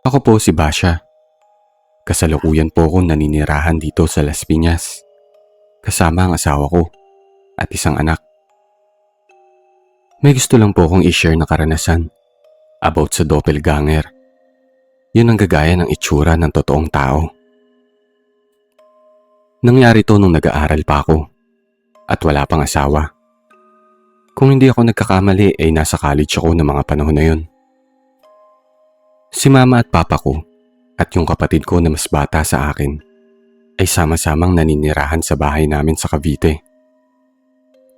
Ako po si Basha. Kasalukuyan po akong naninirahan dito sa Las Piñas. Kasama ang asawa ko at isang anak. May gusto lang po akong i-share na karanasan about sa doppelganger. Yun ang gagaya ng itsura ng totoong tao. Nangyari to nung nag-aaral pa ako at wala pang asawa. Kung hindi ako nagkakamali ay nasa college ako ng mga panahon na yun. Si mama at papa ko at yung kapatid ko na mas bata sa akin ay sama-samang naninirahan sa bahay namin sa Cavite.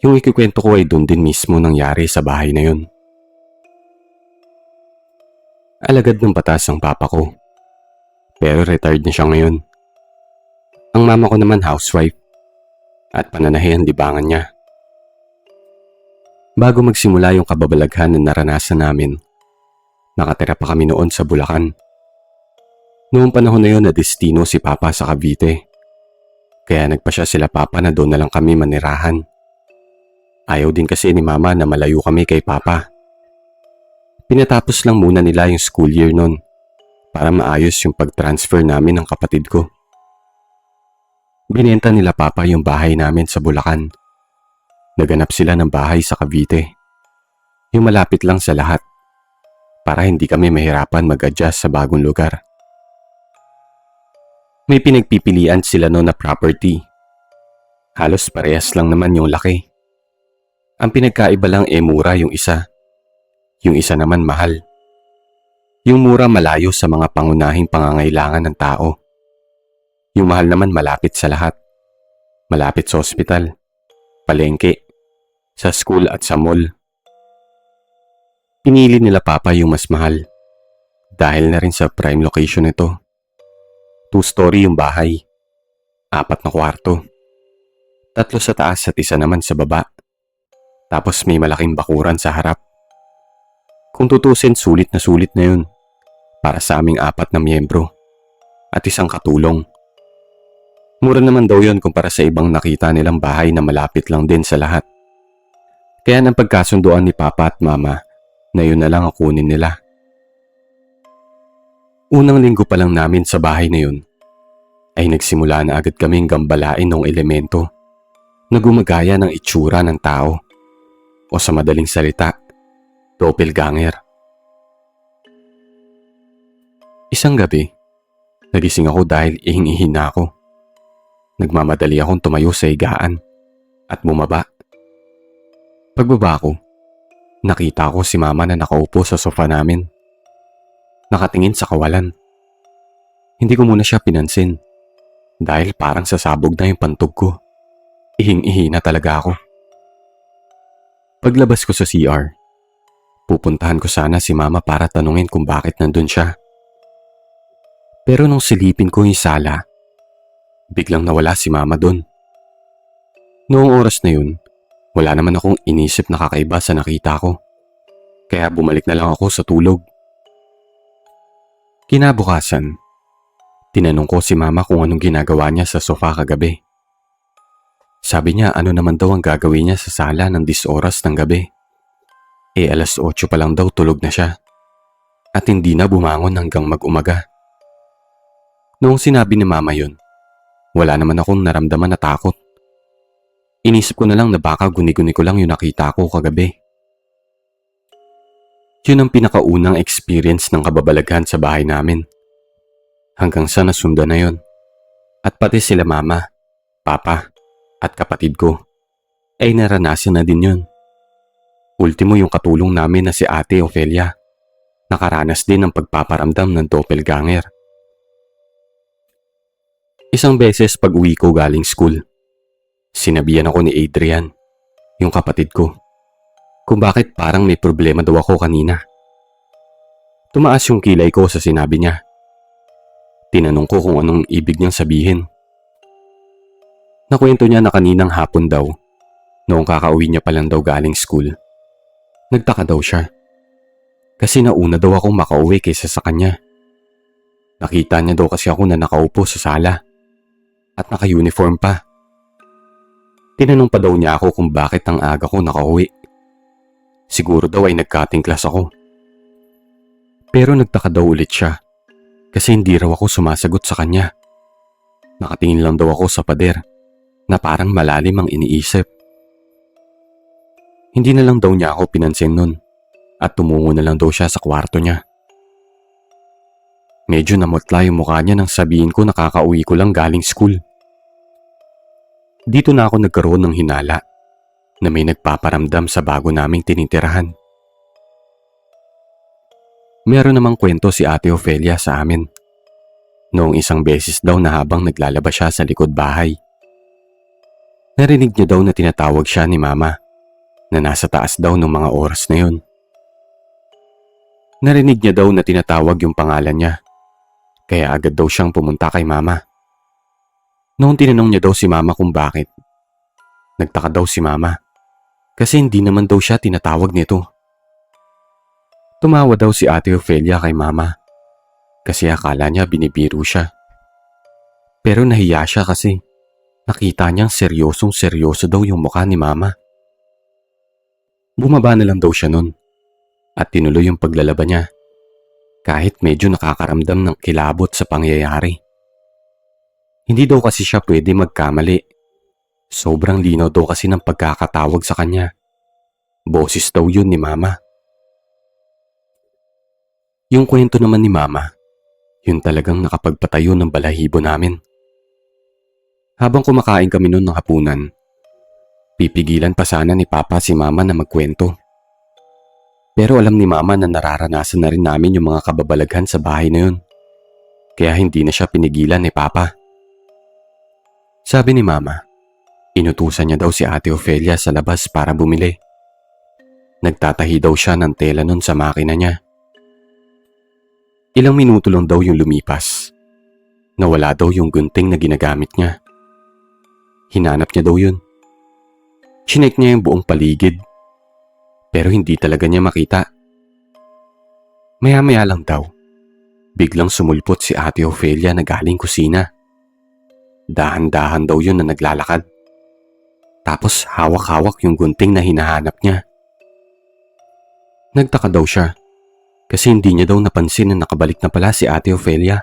Yung ikikwento ko ay doon din mismo nangyari sa bahay na yun. Alagad ng batas ang papa ko, pero retired na siya ngayon. Ang mama ko naman housewife at pananahi ang libangan niya. Bago magsimula yung kababalaghan na naranasan namin, nakatira pa kami noon sa Bulacan. Noong panahon na yun na destino si Papa sa Cavite, kaya nagpasya sila Papa na doon na lang kami manirahan. Ayaw din kasi ni Mama na malayo kami kay Papa. Pinatapos lang muna nila yung school year noon para maayos yung pag-transfer namin ng kapatid ko. Binenta nila Papa yung bahay namin sa Bulacan. Naganap sila ng bahay sa Cavite, yung malapit lang sa lahat, para hindi kami mahirapan mag-adjust sa bagong lugar. May pinagpipilian sila noon na property. Halos parehas lang naman yung laki. Ang pinagkaiba lang mura yung isa. Yung isa naman mahal. Yung mura malayo sa mga pangunahing pangangailangan ng tao. Yung mahal naman malapit sa lahat. Malapit sa ospital, palengke, sa school at sa mall. Pinili nila Papa yung mas mahal dahil na rin sa prime location nito. 2-story yung bahay, 4 na kwarto, 3 sa taas at 1 naman sa baba. Tapos may malaking bakuran sa harap. Kung tutusin, sulit na yun para sa aming 4 na miyembro at 1 katulong. Mura naman daw yun kumpara sa ibang nakita nilang bahay na malapit lang din sa lahat. Kaya nang pagkasunduan ni Papa at Mama na yun na lang ang kunin nila. Unang linggo pa lang namin sa bahay na yun ay nagsimula na agad kaming gambalain ng elemento na gumagaya ng itsura ng tao o sa madaling salita, doppelganger. Isang gabi, nagising ako dahil ihing-ihi na ako. Nagmamadali akong tumayo sa higaan at bumaba. Pagbaba ko, nakita ko si Mama na nakaupo sa sofa namin. Nakatingin sa kawalan. Hindi ko muna siya pinansin dahil parang sasabog na yung pantog ko. Ihing-ihi na talaga ako. Paglabas ko sa CR, pupuntahan ko sana si Mama para tanungin kung bakit nandun siya. Pero nung silipin ko yung sala, biglang nawala si Mama dun. Noong oras na yun, wala naman akong inisip na kakaiba sa nakita ko. Kaya bumalik na lang ako sa tulog. Kinabukasan, tinanong ko si Mama kung anong ginagawa niya sa sofa kagabi. Sabi niya ano naman daw ang gagawin niya sa sala ng 10 oras ng gabi. Alas 8 pa lang daw tulog na siya. At hindi na bumangon hanggang mag-umaga. Noong sinabi ni Mama yun, wala naman akong naramdaman na takot. Inisip ko na lang na baka guni-guni ko lang yung nakita ko kagabi. Yun ang pinakaunang experience ng kababalaghan sa bahay namin. Hanggang sa nasundan na yun. At pati sila Mama, Papa, at kapatid ko ay naranasan na din yun. Ultimo yung katulong namin na si Ate Ofelia, nakaranas din ng pagpaparamdam ng doppelganger. Isang beses pag uwi ko galing school, sinabihan ako ni Adrian, yung kapatid ko, kung bakit parang may problema daw ako kanina. Tumaas yung kilay ko sa sinabi niya. Tinanong ko kung anong ibig niyang sabihin. Nakwento niya na kaninang hapon daw, noong kakauwi niya pa lang daw galing school. Nagtaka daw siya. Kasi nauna daw akong makauwi kaysa sa kanya. Nakita niya daw kasi ako na nakaupo sa sala at naka-uniform pa. Tinanong pa daw niya ako kung bakit ang aga ko nakauwi. Siguro daw ay nag-cutting class ako. Pero nagtaka daw ulit siya kasi hindi raw ako sumasagot sa kanya. Nakatingin lang daw ako sa pader na parang malalim ang iniisip. Hindi na lang daw niya ako pinansin nun at tumungo na lang daw siya sa kwarto niya. Medyo namutla yung mukha niya nang sabihin ko nakakauwi ko lang galing school. Dito na ako nagkaroon ng hinala na may nagpaparamdam sa bago naming tinitirahan. Meron namang kwento si Ate Ofelia sa amin. Noong isang beses daw na habang naglalaba siya sa likod bahay, narinig niya daw na tinatawag siya ni Mama na nasa taas daw ng mga oras na yun. Narinig niya daw na tinatawag yung pangalan niya, kaya agad daw siyang pumunta kay Mama. Noong tinanong niya daw si Mama kung bakit, nagtaka daw si Mama kasi hindi naman daw siya tinatawag nito. Tumawa daw si Ate Ofelia kay Mama kasi akala niya binibiro siya. Pero nahiya siya kasi nakita niyang seryosong-seryoso daw yung mukha ni Mama. Bumaba na lang daw siya nun at tinuloy yung paglalaba niya kahit medyo nakakaramdam ng kilabot sa pangyayari. Hindi daw kasi siya pwede magkamali. Sobrang linaw daw kasi ng pagkakatawag sa kanya. Boses daw yun ni Mama. Yung kwento naman ni Mama, yun talagang nakapagpatayo ng balahibo namin. Habang kumakain kami noon ng hapunan, pipigilan pa sana ni Papa si Mama na magkwento. Pero alam ni Mama na nararanasan na rin namin yung mga kababalaghan sa bahay na yun. Kaya hindi na siya pinigilan ni Papa. Sabi ni Mama, inutusan niya daw si Ate Ofelia sa labas para bumili. Nagtatahi daw siya ng tela nun sa makina niya. Ilang minuto lang daw yung lumipas. Nawala daw yung gunting na ginagamit niya. Hinanap niya daw yun. Chinek niya yung buong paligid. Pero hindi talaga niya makita. Maya-maya lang daw, biglang sumulpot si Ate Ofelia na galing kusina. Dahan-dahan daw yun na naglalakad. Tapos hawak-hawak yung gunting na hinahanap niya. Nagtaka daw siya kasi hindi niya daw napansin na nakabalik na pala si Ate Ofelia.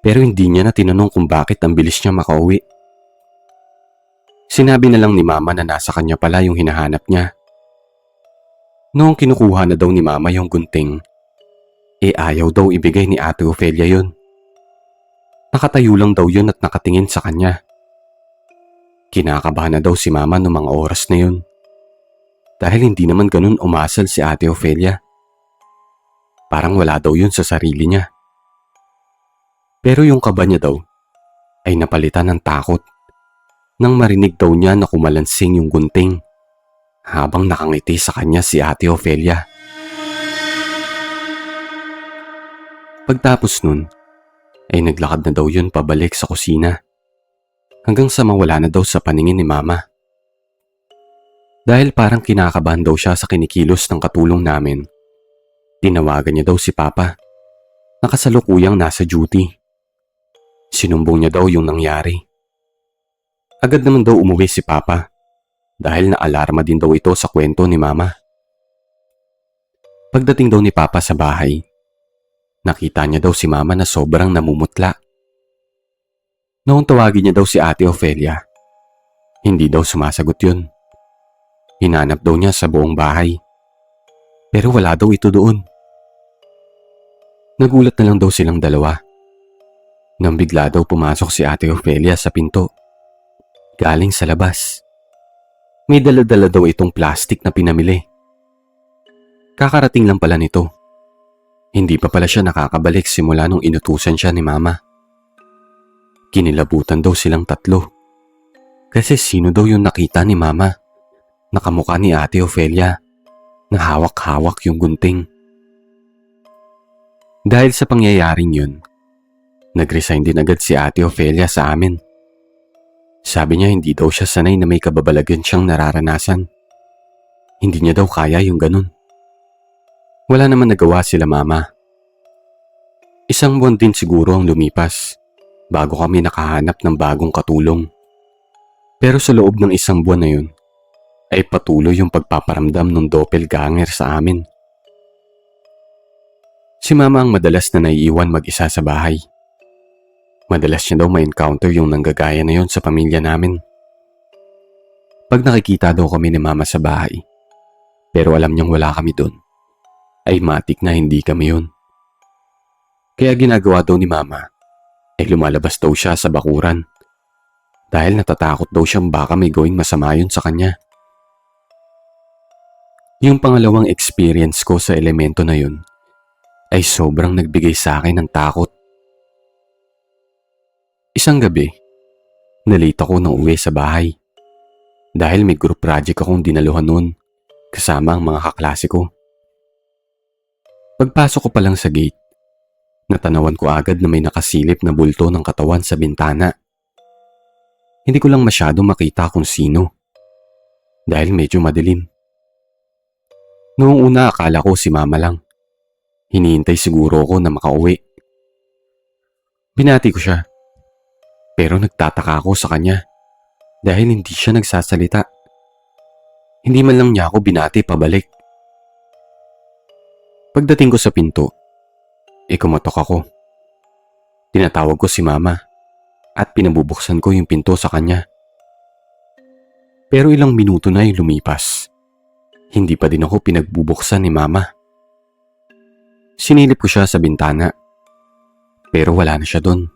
Pero hindi niya na tinanong kung bakit ang bilis niya makauwi. Sinabi na lang ni Mama na nasa kanya pala yung hinahanap niya. Noong kinukuha na daw ni Mama yung gunting, ayaw daw ibigay ni Ate Ofelia yun. Nakatayo lang daw yun at nakatingin sa kanya. Kinakabahan na daw si Mama noong mga oras na yun. Dahil hindi naman ganun umasal si Ate Ofelia. Parang wala daw yun sa sarili niya. Pero yung kaba niya daw ay napalitan ng takot nang marinig daw niya na kumalansing yung gunting habang nakangiti sa kanya si Ate Ofelia. Pagtapos nun, ay naglakad na daw yun pabalik sa kusina hanggang sa mawala na daw sa paningin ni Mama. Dahil parang kinakabahan daw siya sa kinikilos ng katulong namin, tinawagan niya daw si Papa na kasalukuyang nasa duty. Sinumbong niya daw yung nangyari. Agad naman daw umuwi si Papa dahil naalarma din daw ito sa kwento ni Mama. Pagdating daw ni Papa sa bahay, nakita niya daw si Mama na sobrang namumutla. Noong tawagin niya daw si Ate Ofelia, hindi daw sumasagot yun. Hinanap daw niya sa buong bahay, pero wala daw ito doon. Nagulat na lang daw silang dalawa nang bigla daw pumasok si Ate Ofelia sa pinto, galing sa labas. May dala-dala daw itong plastic na pinamili. Kakarating lang pala nito. Hindi pa pala siya nakakabalik simula nung inutusan siya ni Mama. Kinilabutan daw silang tatlo. Kasi sino daw yung nakita ni Mama? Nakamukha ni Ate Ofelia na hawak-hawak yung gunting. Dahil sa pangyayaring yun, nag-resign din agad si Ate Ofelia sa amin. Sabi niya hindi daw siya sanay na may kababalagan siyang nararanasan. Hindi niya daw kaya yung ganun. Wala naman nagawa sila Mama. Isang buwan din siguro ang lumipas bago kami nakahanap ng bagong katulong. Pero sa loob ng isang buwan na yun, ay patuloy yung pagpaparamdam ng doppelganger sa amin. Si mama ang madalas na naiiwan mag-isa sa bahay. Madalas niya daw ma-encounter yung nanggagaya na yon sa pamilya namin. Pag nakikita daw kami ni mama sa bahay, pero alam niyang wala kami doon, ay matik na hindi kami yun. Kaya ginagawa daw ni mama, ay lumalabas daw siya sa bakuran dahil natatakot daw siyang baka may gawing masama yun sa kanya. Yung pangalawang experience ko sa elemento na yun ay sobrang nagbigay sa akin ng takot. Isang gabi, nalate ako nang uwi sa bahay dahil may group project akong dinaluhan noon kasama ang mga kaklase ko. Pagpasok ko pa lang sa gate, natanawan ko agad na may nakasilip na bulto ng katawan sa bintana. Hindi ko lang masyado makita kung sino dahil medyo madilim. Noong una akala ko si mama lang. Hinihintay siguro ako na makauwi. Binati ko siya, pero nagtataka ako sa kanya dahil hindi siya nagsasalita. Hindi man lang niya ako binati pabalik. Pagdating ko sa pinto, kumatok ako. Tinatawag ko si mama at pinabubuksan ko yung pinto sa kanya. Pero ilang minuto na yung lumipas. Hindi pa din ako pinagbubuksan ni mama. Sinilip ko siya sa bintana, pero wala na siya doon.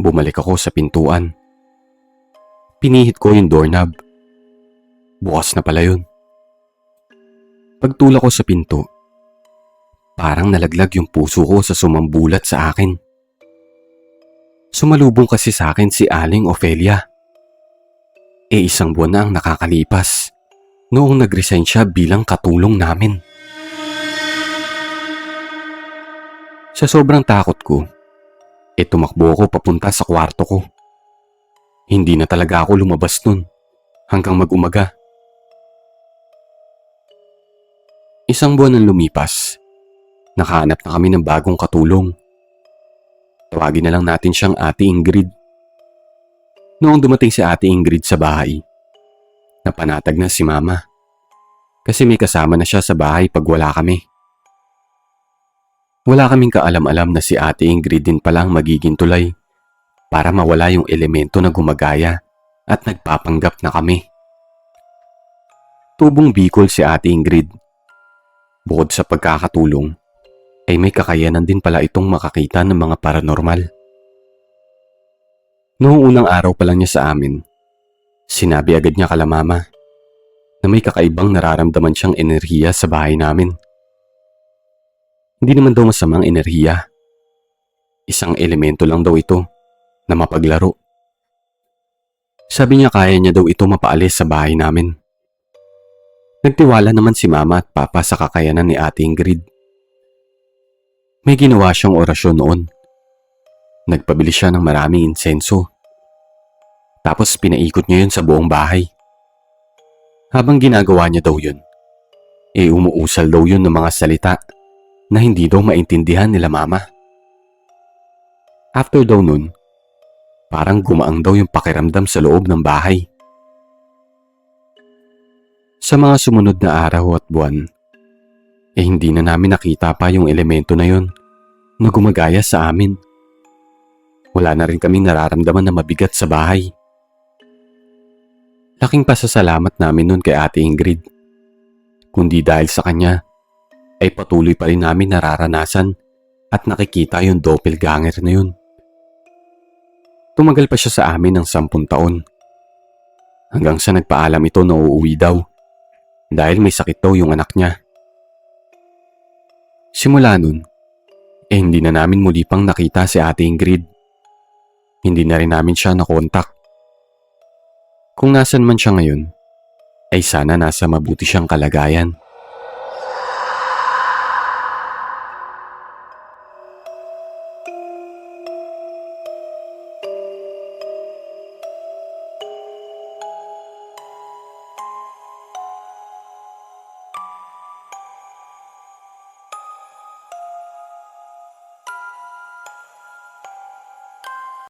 Bumalik ako sa pintuan. Pinihit ko yung doorknob. Bukas na pala yun. Pagtulak ko sa pinto, parang nalaglag yung puso ko sa sumambulat sa akin. Sumalubong kasi sa akin si Aling Ofelia. Isang buwan na ang nakakalipas noong nag-resign siya bilang katulong namin. Sa sobrang takot ko, tumakbo ako papunta sa kwarto ko. Hindi na talaga ako lumabas nun hanggang mag-umaga. Isang buwan ang lumipas. Nakahanap na kami ng bagong katulong. Tawagin na lang natin siyang Ate Ingrid. Noong dumating si Ate Ingrid sa bahay, napanatag na si mama. Kasi may kasama na siya sa bahay pag wala kami. Wala kaming kaalam-alam na si Ate Ingrid din palang magiging tulay para mawala yung elemento na gumagaya at nagpapanggap na kami. Tubong Bicol si Ate Ingrid. Bukod sa pagkakatulong, ay may kakayanan din pala itong makakita ng mga paranormal. Noong unang araw pa lang niya sa amin, sinabi agad niya kala mama na may kakaibang nararamdaman siyang enerhiya sa bahay namin. Hindi naman daw masamang enerhiya. Isang elemento lang daw ito na mapaglaro. Sabi niya kaya niya daw ito mapaalis sa bahay namin. Nagtiwala naman si mama at papa sa kakayanan ni Ate Ingrid. May ginawa siyang orasyon noon. Nagpabili siya ng maraming insenso. Tapos pinaikot niya yun sa buong bahay. Habang ginagawa niya daw yun, umuusal daw yun ng mga salita na hindi daw maintindihan nila mama. After daw nun, parang gumaang daw yung pakiramdam sa loob ng bahay. Sa mga sumunod na araw at buwan, hindi na namin nakita pa yung elemento na yun na gumagaya sa amin. Wala na rin kaming nararamdaman na mabigat sa bahay. Laking pasasalamat namin nun kay Ate Ingrid. Kundi dahil sa kanya, ay patuloy pa rin namin nararanasan at nakikita yung doppelganger na yun. Tumagal pa siya sa amin ng 10 taon. Hanggang sa nagpaalam ito na uuwi daw dahil may sakit daw yung anak niya. Simula nun, hindi na namin muli pang nakita si Ate Ingrid. Hindi na rin namin siya nakontak. Kung nasan man siya ngayon, ay sana nasa mabuti siyang kalagayan.